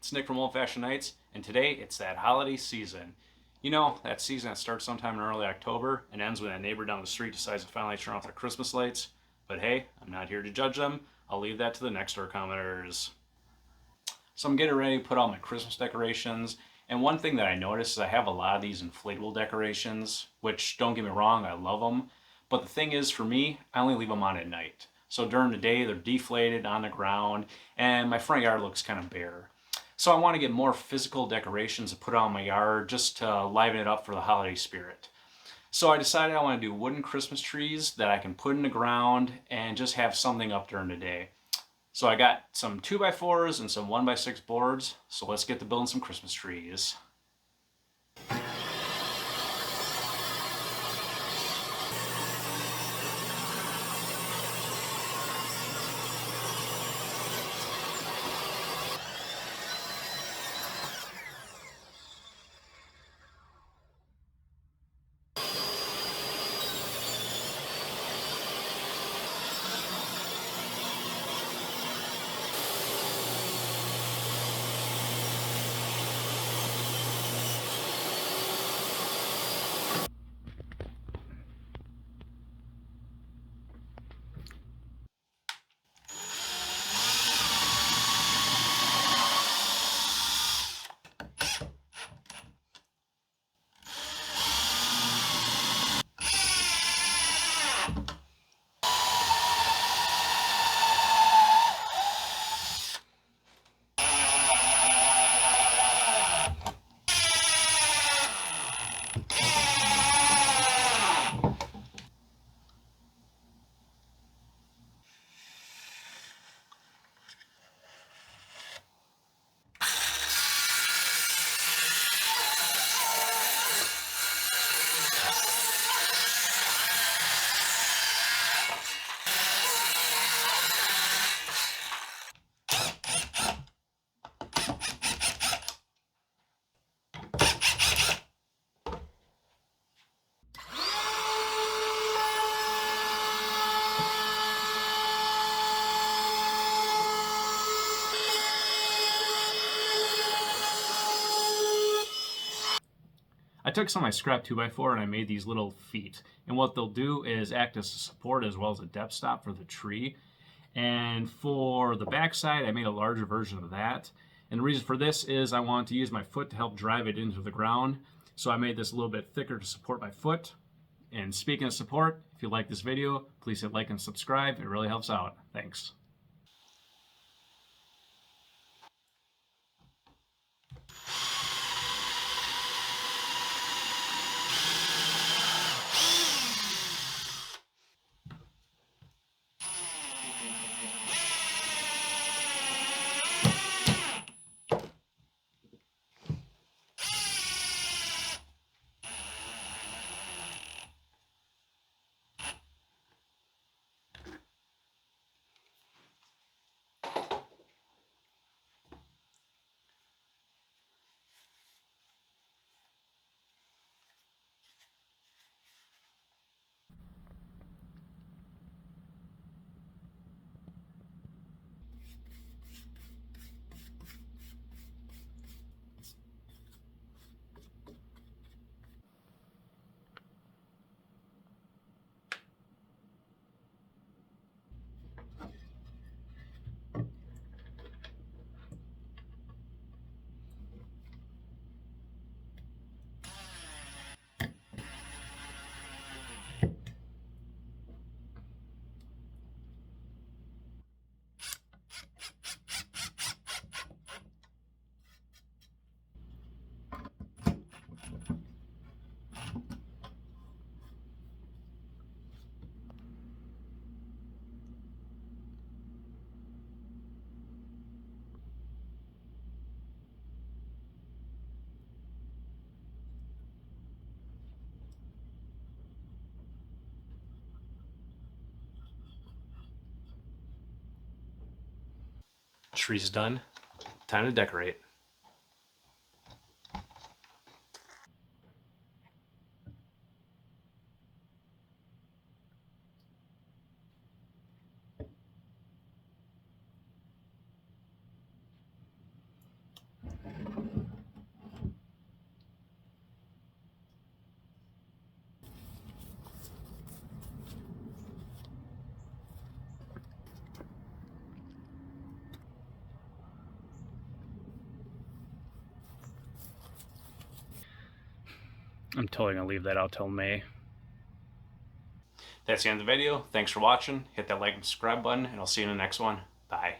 It's Nick from Old Fashioned Nights, and today it's that holiday season. You know, that season that starts sometime in early October and ends when a neighbor down the street decides to finally turn off their Christmas lights. But hey, I'm not here to judge them. I'll leave that to the next door commenters. So I'm getting ready to put out my Christmas decorations. And one thing that I noticed is I have a lot of these inflatable decorations, which don't get me wrong, I love them. But the thing is, for me, I only leave them on at night. So during the day, they're deflated on the ground, and my front yard looks kind of bare. So I want to get more physical decorations to put out in my yard just to liven it up for the holiday spirit. So I decided I want to do wooden Christmas trees that I can put in the ground and just have something up during the day. So I got some 2x4s and some 1x6 boards. So let's get to building some Christmas trees. I took some of my scrap 2x4 and I made these little feet. And what they'll do is act as a support as well as a depth stop for the tree. And for the backside, I made a larger version of that. And the reason for this is I want to use my foot to help drive it into the ground. So I made this a little bit thicker to support my foot. And speaking of support, if you like this video, please hit like and subscribe. It really helps out. Thanks. Tree's done. Time to decorate. I'm totally going to leave that out till May. That's the end of the video. Thanks for watching. Hit that like and subscribe button, and I'll see you in the next one. Bye.